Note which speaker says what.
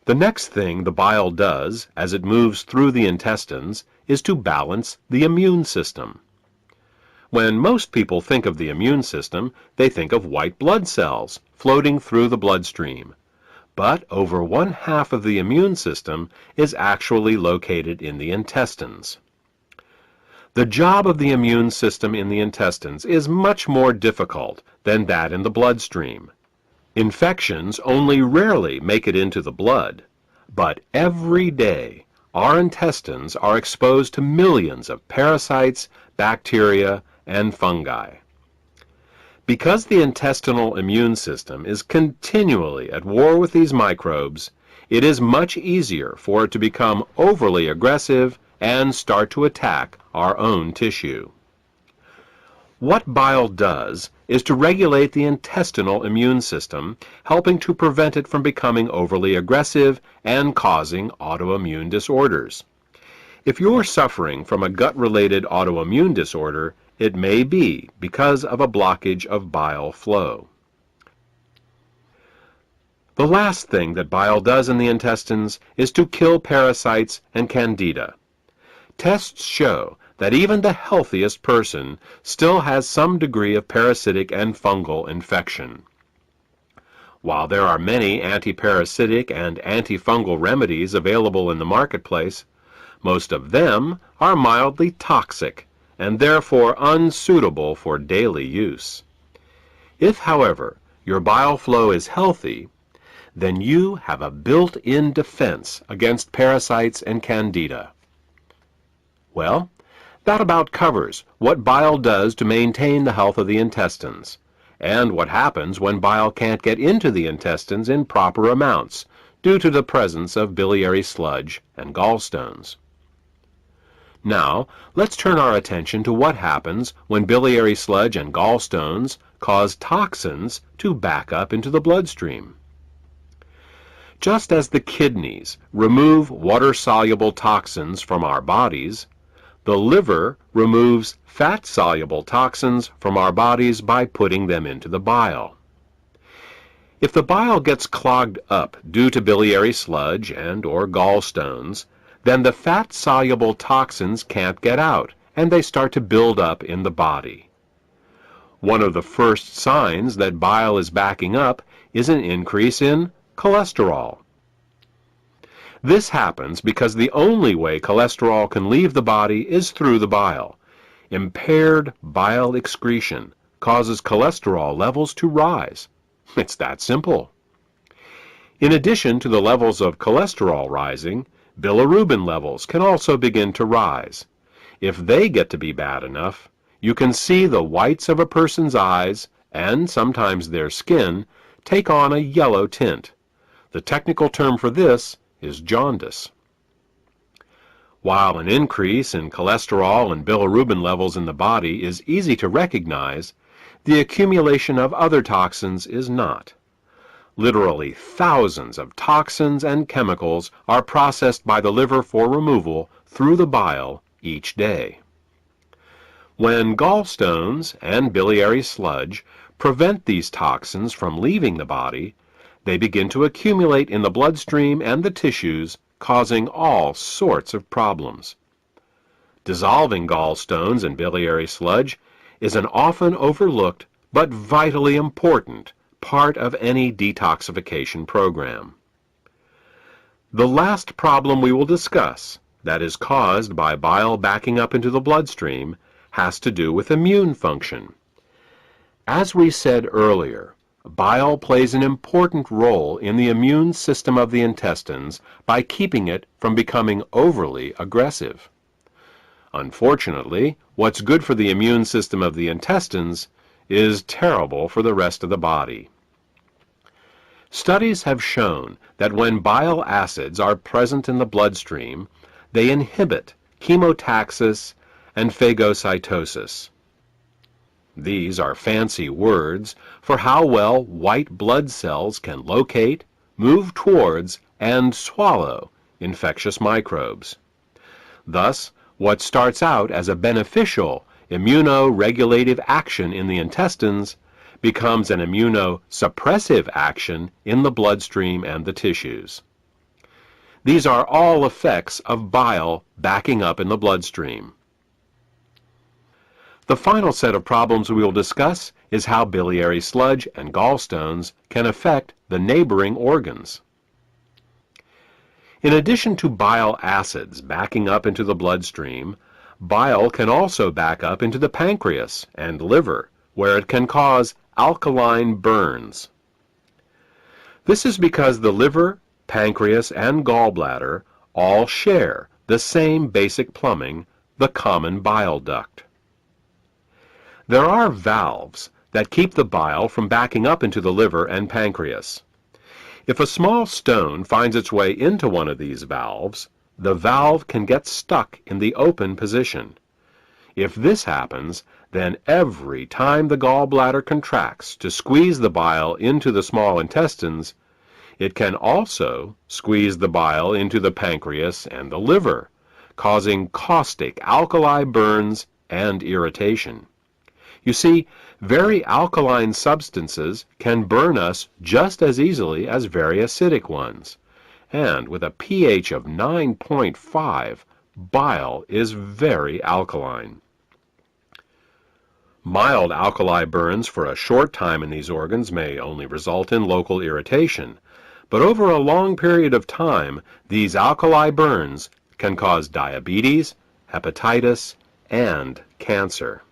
Speaker 1: The next thing the bile does as it moves through the intestines is to balance the immune system. When most people think of the immune system, they think of white blood cells floating through the bloodstream. But over 1/2 of the immune system is actually located in the intestines. The job of the immune system in the intestines is much more difficult than that in the bloodstream. Infections only rarely make it into the blood, but every day our intestines are exposed to millions of parasites, bacteria, and fungi. Because the intestinal immune system is continually at war with these microbes, it is much easier for it to become overly aggressive and start to attack our own tissue. What bile does is to regulate the intestinal immune system, helping to prevent it from becoming overly aggressive and causing autoimmune disorders. If you're suffering from a gut-related autoimmune disorder, it may be because of a blockage of bile flow. The last thing that bile does in the intestines is to kill parasites and candida. Tests show that even the healthiest person still has some degree of parasitic and fungal infection. While there are many antiparasitic and antifungal remedies available in the marketplace, most of them are mildly toxic and therefore unsuitable for daily use. If, however, your bile flow is healthy, then you have a built-in defense against parasites and candida. Well, that about covers what bile does to maintain the health of the intestines, and what happens when bile can't get into the intestines in proper amounts due to the presence of biliary sludge and gallstones. Now, let's turn our attention to what happens when biliary sludge and gallstones cause toxins to back up into the bloodstream. Just as the kidneys remove water-soluble toxins from our bodies, the liver removes fat-soluble toxins from our bodies by putting them into the bile. If the bile gets clogged up due to biliary sludge and/or gallstones, then the fat-soluble toxins can't get out, and they start to build up in the body. One of the first signs that bile is backing up is an increase in cholesterol. This happens because the only way cholesterol can leave the body is through the bile. Impaired bile excretion causes cholesterol levels to rise. It's that simple. In addition to the levels of cholesterol rising, bilirubin levels can also begin to rise. If they get to be bad enough, you can see the whites of a person's eyes, and sometimes their skin, take on a yellow tint. The technical term for this is jaundice. While an increase in cholesterol and bilirubin levels in the body is easy to recognize, the accumulation of other toxins is not. Literally thousands of toxins and chemicals are processed by the liver for removal through the bile each day. When gallstones and biliary sludge prevent these toxins from leaving the body, they begin to accumulate in the bloodstream and the tissues, causing all sorts of problems. Dissolving gallstones and biliary sludge is an often overlooked but vitally important part of any detoxification program. The last problem we will discuss, that is caused by bile backing up into the bloodstream, has to do with immune function. As we said earlier, bile plays an important role in the immune system of the intestines by keeping it from becoming overly aggressive. Unfortunately, what's good for the immune system of the intestines is terrible for the rest of the body. Studies have shown that when bile acids are present in the bloodstream, they inhibit chemotaxis and phagocytosis. These are fancy words for how well white blood cells can locate, move towards, and swallow infectious microbes. Thus, what starts out as a beneficial immunoregulative action in the intestines becomes an immunosuppressive action in the bloodstream and the tissues. These are all effects of bile backing up in the bloodstream. The final set of problems we will discuss is how biliary sludge and gallstones can affect the neighboring organs. In addition to bile acids backing up into the bloodstream, bile can also back up into the pancreas and liver, where it can cause alkaline burns. This is because the liver, pancreas, and gallbladder all share the same basic plumbing, the common bile duct. There are valves that keep the bile from backing up into the liver and pancreas. If a small stone finds its way into one of these valves, the valve can get stuck in the open position. If this happens, then every time the gallbladder contracts to squeeze the bile into the small intestines, it can also squeeze the bile into the pancreas and the liver, causing caustic alkali burns and irritation. You see, very alkaline substances can burn us just as easily as very acidic ones. And with a pH of 9.5, bile is very alkaline. Mild alkali burns for a short time in these organs may only result in local irritation, but over a long period of time, these alkali burns can cause diabetes, hepatitis, and cancer.